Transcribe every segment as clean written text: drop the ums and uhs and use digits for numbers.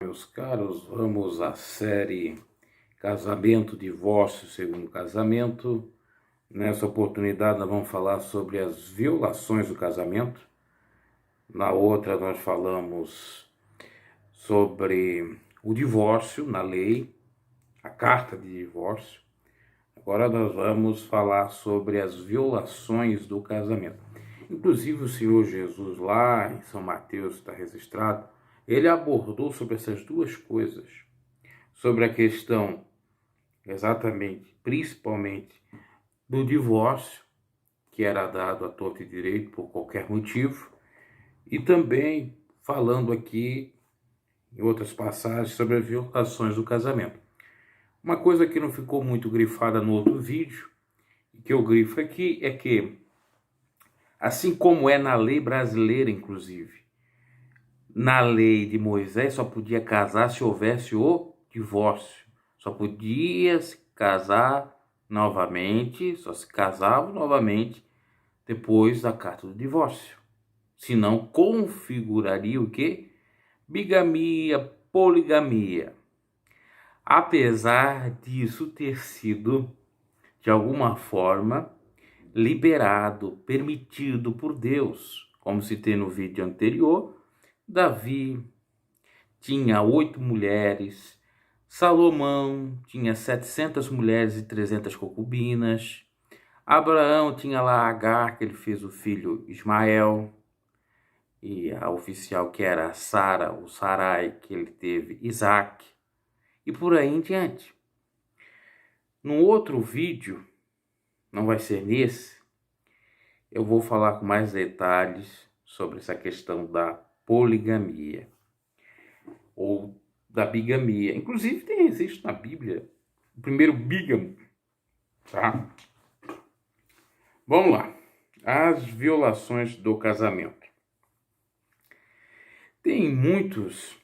Meus caros, vamos à série Casamento, Divórcio, Segundo Casamento. Nessa oportunidade nós vamos falar sobre as violações do casamento. Na outra nós falamos sobre o divórcio na lei, a carta de divórcio. Agora nós vamos falar sobre as violações do casamento. Inclusive o Senhor Jesus lá em São Mateus está registrado, ele abordou sobre essas duas coisas, sobre a questão exatamente, principalmente, do divórcio, que era dado à torto e direito por qualquer motivo, e também falando aqui em outras passagens sobre as violações do casamento. Uma coisa que não ficou muito grifada no outro vídeo, e que eu grifo aqui, é que, assim como é na lei brasileira, inclusive, na lei de Moisés só podia casar se houvesse o divórcio. Só podia se casar novamente, só se casava novamente depois da carta do divórcio. Senão configuraria o quê? Bigamia, poligamia. Apesar disso ter sido, de alguma forma, liberado, permitido por Deus, como citei no vídeo anterior, Davi tinha 8 mulheres, Salomão tinha 700 mulheres e 300 concubinas, Abraão tinha lá Agar, que ele fez o filho Ismael, e a oficial que era Sara, o Sarai, que ele teve Isaac, e por aí em diante. Num outro vídeo, não vai ser nesse, eu vou falar com mais detalhes sobre essa questão da poligamia ou da bigamia. Inclusive existe na Bíblia o primeiro bígamo, tá? Vamos lá. As violações do casamento. Tem muitos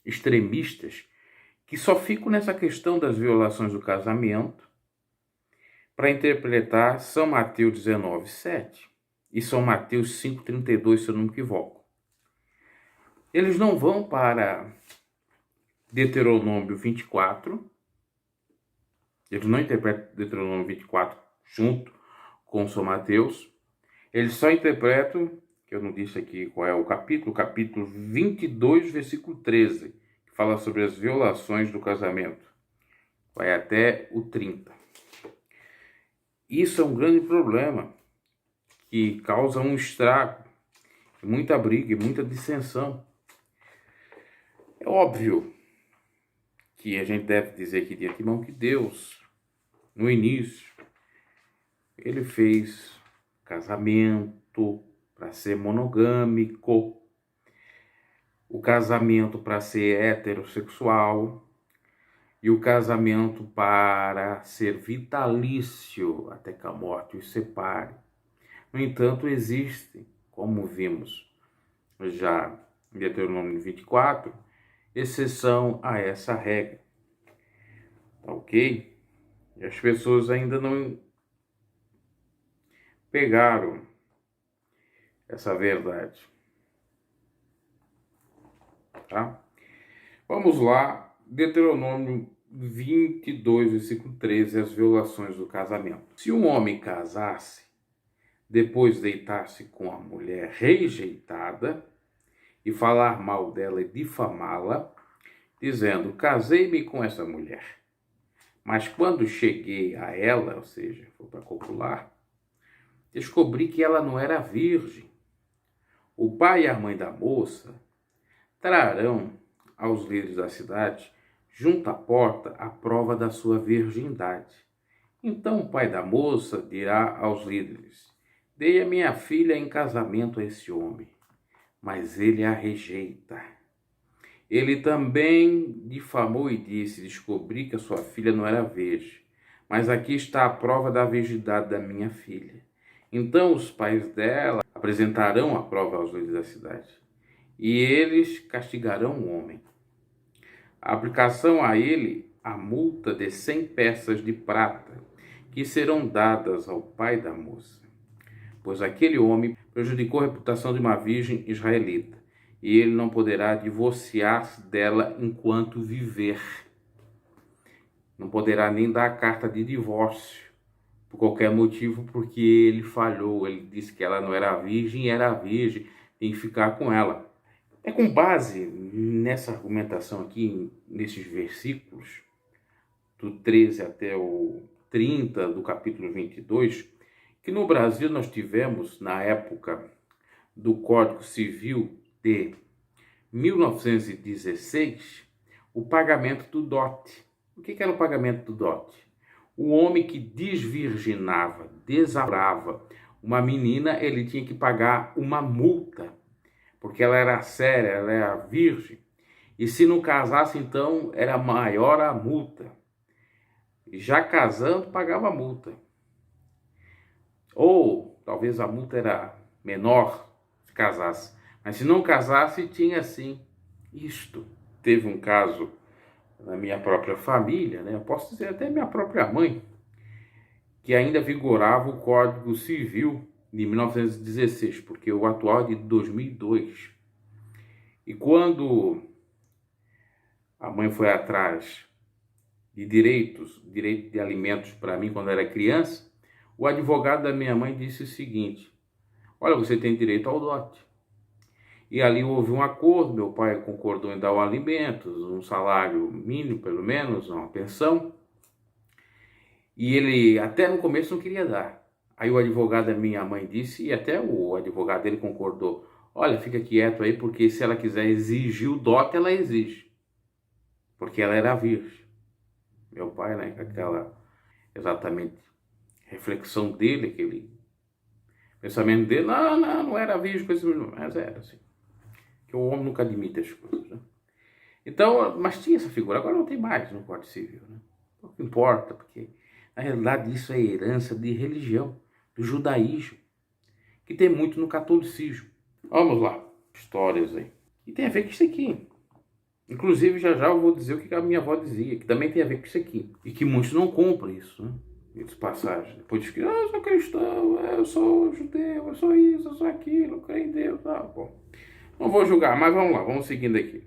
extremistas que só ficam nessa questão das violações do casamento para interpretar São Mateus 19:7 e São Mateus 5:32, se eu não me equivoco. Eles não vão para Deuteronômio 24, eles não interpretam Deuteronômio 24 junto com São Mateus, eles só interpretam, que eu não disse aqui qual é o capítulo 22, versículo 13, que fala sobre as violações do casamento, vai até o 30. Isso é um grande problema, que causa um estrago, muita briga e muita dissensão. É óbvio que a gente deve dizer aqui de antemão que Deus, no início, ele fez casamento para ser monogâmico, o casamento para ser heterossexual e o casamento para ser vitalício até que a morte os separe. No entanto, existe, como vimos já em Deuteronômio 24, exceção a essa regra. Ok? E as pessoas ainda não pegaram essa verdade. Tá? Vamos lá, Deuteronômio 22, versículo 13, as violações do casamento. Se um homem casasse, depois deitar-se com a mulher rejeitada e falar mal dela e difamá-la, dizendo, casei-me com essa mulher, mas quando cheguei a ela, ou seja, foi para copular, descobri que ela não era virgem. O pai e a mãe da moça trarão aos líderes da cidade, junto à porta, a prova da sua virgindade. Então o pai da moça dirá aos líderes, dei a minha filha em casamento a esse homem, mas ele a rejeita. Ele também difamou e disse, descobri que a sua filha não era virgem, mas aqui está a prova da virgindade da minha filha. Então os pais dela apresentarão a prova aos líderes da cidade, e eles castigarão o homem. A aplicação a ele a multa de 100 peças de prata, que serão dadas ao pai da moça, pois aquele homem prejudicou a reputação de uma virgem israelita, e ele não poderá divorciar-se dela enquanto viver. Não poderá nem dar carta de divórcio, por qualquer motivo, porque ele falhou. Ele disse que ela não era virgem e era virgem, tem que ficar com ela. É com base nessa argumentação aqui, nesses versículos, do 13 até o 30 do capítulo 22, que no Brasil nós tivemos, na época do Código Civil de 1916, o pagamento do dote. O que era o pagamento do dote? O homem que desvirginava, desabrava uma menina, ele tinha que pagar uma multa, porque ela era séria, ela era virgem. E se não casasse, então, era maior a multa. Já casando, pagava a multa. Ou talvez a multa era menor se casasse. Mas se não casasse, tinha sim isto. Teve um caso na minha própria família, né? Eu posso dizer até minha própria mãe, que ainda vigorava o Código Civil de 1916, porque o atual é de 2002. E quando a mãe foi atrás de direito de alimentos para mim quando eu era criança, o advogado da minha mãe disse o seguinte: olha, você tem direito ao dote. E ali houve um acordo, meu pai concordou em dar o alimentos, um salário mínimo pelo menos, uma pensão. E ele até no começo não queria dar. Aí o advogado da minha mãe disse, e até o advogado dele concordou: olha, fica quieto aí, porque se ela quiser exigir o dote, ela exige. Porque ela era virgem. Meu pai, né, com aquela exatamente reflexão dele, aquele pensamento dele, não era virgem, mas era assim. Que o homem nunca admite as coisas, né? Então, mas tinha essa figura, agora não tem mais no Código Civil, né? Não importa, porque na realidade isso é herança de religião, do judaísmo, que tem muito no catolicismo. Vamos lá, histórias aí. E tem a ver com isso aqui. Inclusive, já eu vou dizer o que a minha avó dizia, que também tem a ver com isso aqui. E que muitos não compram isso, né? Essas passagens. Depois diz que eu sou cristão, eu sou judeu, eu sou isso, eu sou aquilo, eu creio em Deus. Ah, bom. Não vou julgar, mas vamos lá, vamos seguindo aqui.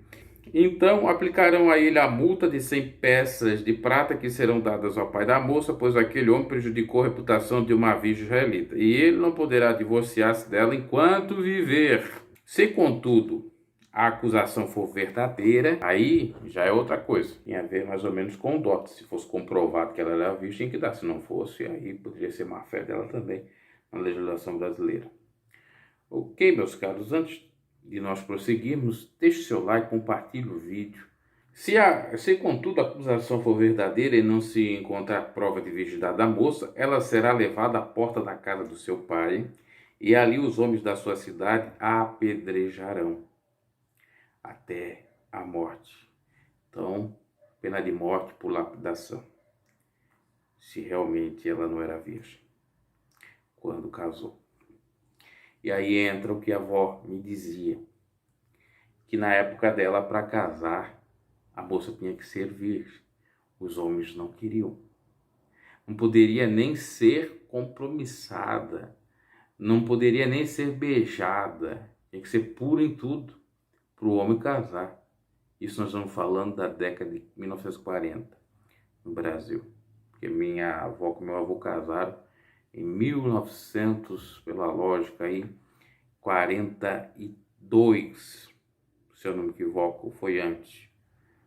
Então aplicarão a ele a multa de 100 peças de prata que serão dadas ao pai da moça, pois aquele homem prejudicou a reputação de uma virgem israelita, e ele não poderá divorciar-se dela enquanto viver. Se, contudo, a acusação for verdadeira, aí já é outra coisa. Tem a ver mais ou menos com o dote. Se fosse comprovado que ela era virgem, tinha que dar. Se não fosse, aí poderia ser má fé dela também na legislação brasileira. Ok, meus caros, antes de nós prosseguirmos, deixe seu like, compartilhe o vídeo. Se contudo a acusação for verdadeira e não se encontrar prova de virgindade da moça, ela será levada à porta da casa do seu pai, e ali os homens da sua cidade a apedrejarão até a morte. Então, pena de morte por lapidação, se realmente ela não era virgem quando casou. E aí entra o que a avó me dizia, que na época dela, para casar, a moça tinha que ser virgem. Os homens não queriam. Não poderia nem ser compromissada. Não poderia nem ser beijada. Tinha que ser pura em tudo para o homem casar. Isso nós estamos falando da década de 1940 no Brasil. Porque minha avó com meu avô casaram em 1900, pela lógica aí, 42. Se eu não me equivoco, foi antes.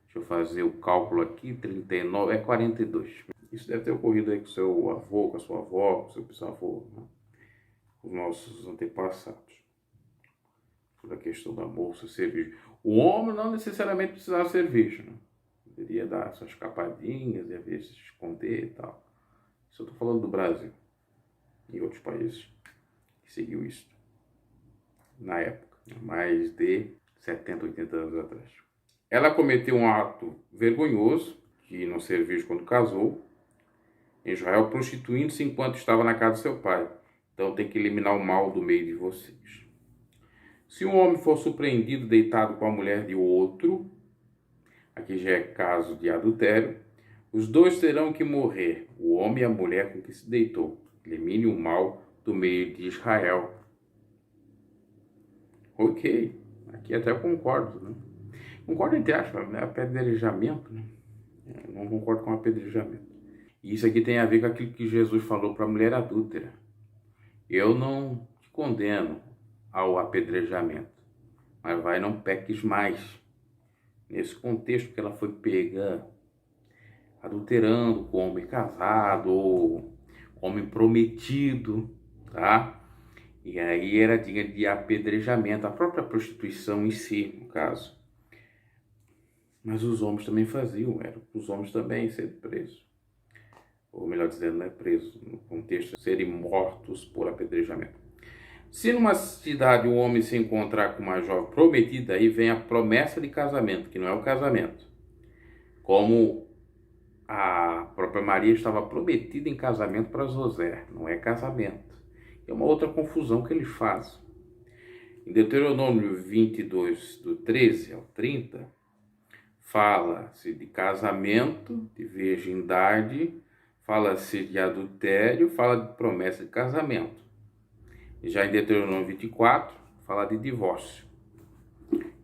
Deixa eu fazer o cálculo aqui, 39, é 42. Isso deve ter ocorrido aí com seu avô, com a sua avó, com seu bisavô, né? Com os nossos antepassados. Sobre a questão da moça ser virgem. O homem não necessariamente precisava ser virgem, né? Poderia dar suas escapadinhas e às vezes se esconder e tal. Isso eu estou falando do Brasil. E outros países que seguiu isso na época, mais de 70, 80 anos atrás. Ela cometeu um ato vergonhoso, de não ser virgem quando casou, em Israel, prostituindo-se enquanto estava na casa do seu pai. Então tem que eliminar o mal do meio de vocês. Se um homem for surpreendido deitado com a mulher de outro, aqui já é caso de adultério, os dois terão que morrer, o homem e a mulher com que se deitou. Elimine o mal do meio de Israel. Ok, que até eu concordo, né? Concordo entre aspas, né? Apedrejamento, né? Não concordo com apedrejamento. E isso aqui tem a ver com aquilo que Jesus falou para a mulher adúltera. Eu não te condeno ao apedrejamento, mas vai, não peques mais. Nesse contexto que ela foi pega adulterando com homem casado ou homem prometido, tá? E aí era digna de apedrejamento, a própria prostituição em si, no caso. Mas os homens também faziam, eram os homens também sendo presos. Ou melhor dizendo, não é preso, no contexto de serem mortos por apedrejamento. Se numa cidade um homem se encontrar com uma jovem prometida, aí vem a promessa de casamento, que não é o casamento. Como a própria Maria estava prometida em casamento para José, não é casamento. É uma outra confusão que eles fazem. Em Deuteronômio 22, do 13 ao 30, fala-se de casamento, de virgindade, fala-se de adultério, fala de promessa de casamento. Já em Deuteronômio 24, fala de divórcio.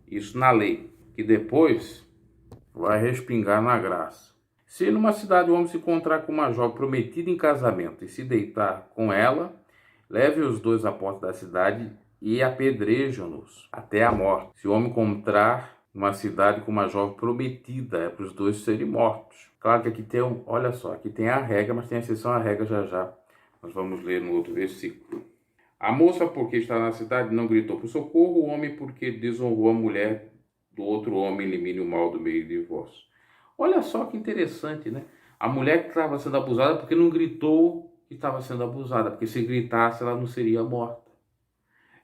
Isso na lei, que depois vai respingar na graça. Se numa cidade o homem se encontrar com uma jovem prometida em casamento e se deitar com ela, leve os dois à porta da cidade e apedrejam-nos até a morte. Se o homem encontrar uma cidade com uma jovem prometida, é para os dois serem mortos. Claro que aqui tem olha só, aqui tem a regra, mas tem a exceção à regra já. Nós vamos ler no outro versículo. A moça, porque está na cidade, não gritou por socorro, o homem, porque desonrou a mulher do outro homem, elimine o mal do meio do divórcio. Olha só que interessante, né? A mulher que estava sendo abusada porque não gritou que estava sendo abusada, porque se gritasse ela não seria morta.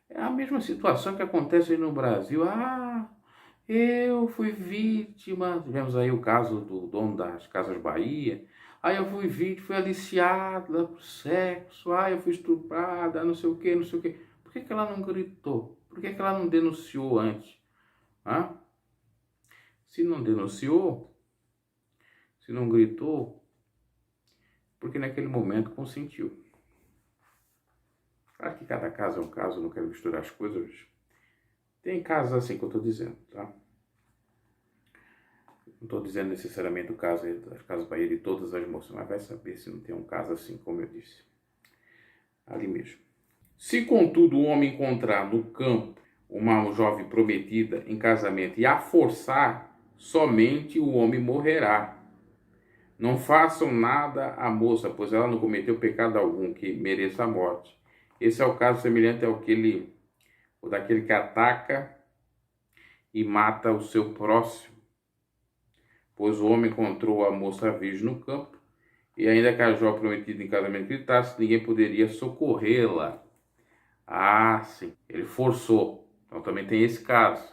É a mesma situação que acontece aí no Brasil. Eu fui vítima. Tivemos aí o caso do dono das Casas Bahia. Eu fui vítima, fui aliciada por sexo. Eu fui estuprada, não sei o quê, não sei o quê. Por que ela não gritou? Por que ela não denunciou antes? Se não denunciou, se não gritou, porque naquele momento consentiu. Claro que cada caso é um caso, não quero misturar as coisas. Tem casos assim que eu estou dizendo, tá? Não estou dizendo necessariamente o caso das Casas Bahia de todas as moças, mas vai saber se não tem um caso assim, como eu disse. Ali mesmo. Se, contudo, o homem encontrar no campo uma jovem prometida em casamento e a forçar, somente o homem morrerá. Não façam nada à moça, pois ela não cometeu pecado algum que mereça a morte. Esse é o caso semelhante ao daquele que ataca e mata o seu próximo. Pois o homem encontrou a moça virgem no campo, e ainda que a jovem prometida em casamento gritasse, ninguém poderia socorrê-la. Sim, ele forçou. Então também tem esse caso.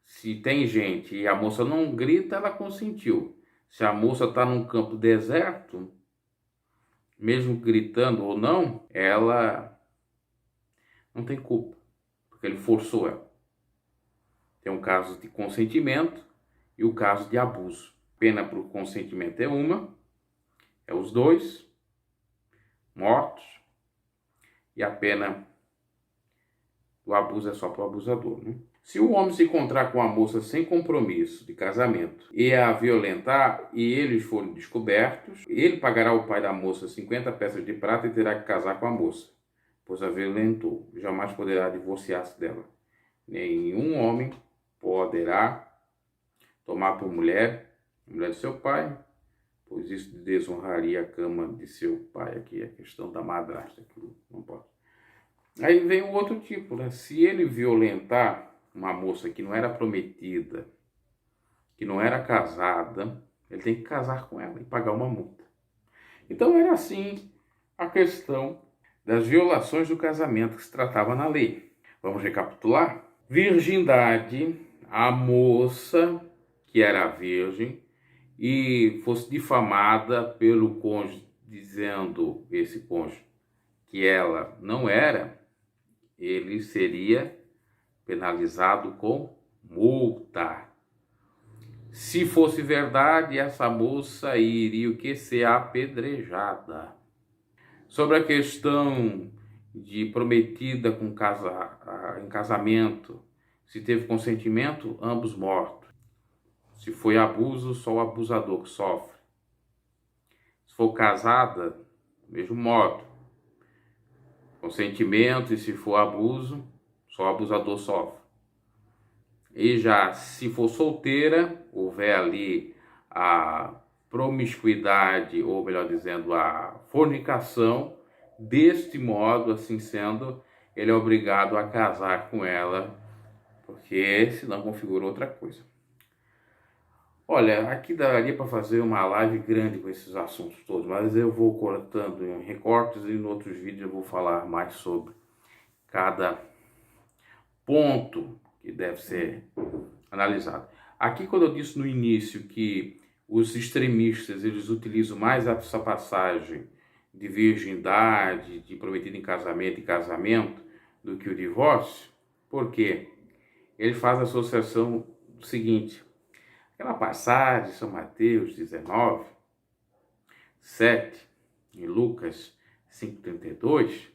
Se tem gente e a moça não grita, ela consentiu. Se a moça está num campo deserto, mesmo gritando ou não, ela não tem culpa, porque ele forçou ela. Tem um caso de consentimento e o caso de abuso. Pena para o consentimento é os dois mortos, e a pena do abuso é só para o abusador, né? Se o homem se encontrar com a moça sem compromisso de casamento e a violentar e eles forem descobertos, ele pagará ao pai da moça 50 peças de prata e terá que casar com a moça, pois a violentou. Jamais poderá divorciar-se dela. Nenhum homem poderá tomar por mulher a mulher de seu pai, pois isso desonraria a cama de seu pai. Aqui é a questão da madrasta, que não pode. Aí vem o outro tipo, né? Se ele violentar uma moça que não era prometida, que não era casada, ele tem que casar com ela e pagar uma multa. Então era assim a questão das violações do casamento que se tratava na lei. Vamos recapitular? Virgindade, a moça que era virgem e fosse difamada pelo cônjuge, dizendo esse cônjuge que ela não era, ele seria penalizado com multa. Se fosse verdade, essa moça iria o que? Ser apedrejada. Sobre a questão de prometida em casamento, Se teve consentimento, ambos mortos. Se foi abuso, só o abusador que sofre. Se for casada, mesmo modo. Consentimento, e se for abuso, só o abusador sofre. E já se for solteira, houver ali a promiscuidade, ou melhor dizendo, a fornicação, deste modo, assim sendo, ele é obrigado a casar com ela, porque senão configura outra coisa. Olha, aqui daria para fazer uma live grande com esses assuntos todos, mas eu vou cortando em recortes e em outros vídeos eu vou falar mais sobre cada ponto que deve ser analisado. Aqui, quando eu disse no início que os extremistas eles utilizam mais essa passagem de virgindade, de prometido em casamento e casamento, do que o divórcio, por quê? Ele faz a associação do seguinte: aquela passagem de São Mateus 19, 7 e Lucas 5,32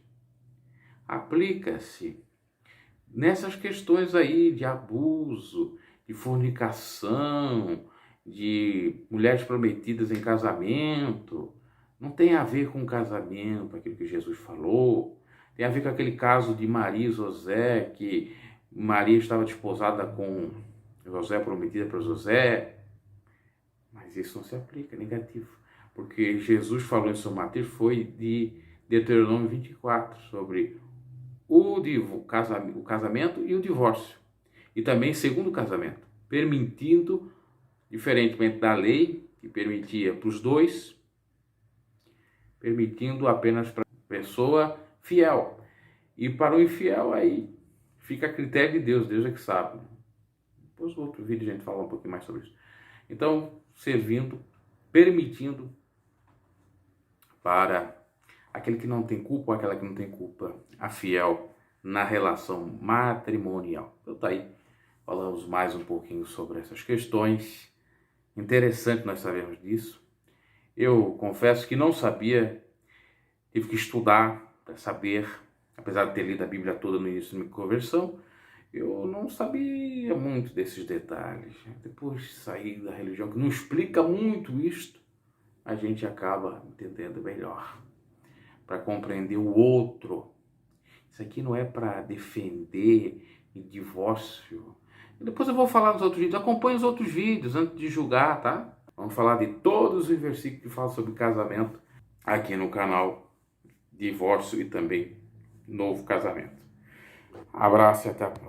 aplica-se nessas questões aí de abuso, de fornicação, de mulheres prometidas em casamento. Não tem a ver com casamento, aquilo que Jesus falou. Tem a ver com aquele caso de Maria e José, que Maria estava desposada com José, prometida para José. Mas isso não se aplica, é negativo. Porque Jesus falou em São Mateus, foi de Deuteronômio 24, sobre o casamento e o divórcio. E também segundo casamento, permitindo, diferentemente da lei, que permitia para os dois, permitindo apenas para a pessoa fiel. E para o infiel, aí fica a critério de Deus, Deus é que sabe. Depois no outro vídeo a gente fala um pouquinho mais sobre isso. Então, servindo, permitindo para aquele que não tem culpa ou aquela que não tem culpa, a fiel na relação matrimonial. Então tá aí, falamos mais um pouquinho sobre essas questões. Interessante nós sabermos disso. Eu confesso que não sabia, tive que estudar para saber, apesar de ter lido a Bíblia toda no início da minha conversão, eu não sabia muito desses detalhes. Depois de sair da religião, que não explica muito isto, a gente acaba entendendo melhor, para compreender o outro. Isso aqui não é para defender divórcio. Depois eu vou falar nos outros vídeos. Acompanhe os outros vídeos antes de julgar, tá? Vamos falar de todos os versículos que falam sobre casamento aqui no canal Divórcio e também Novo Casamento. Abraço e até a próxima.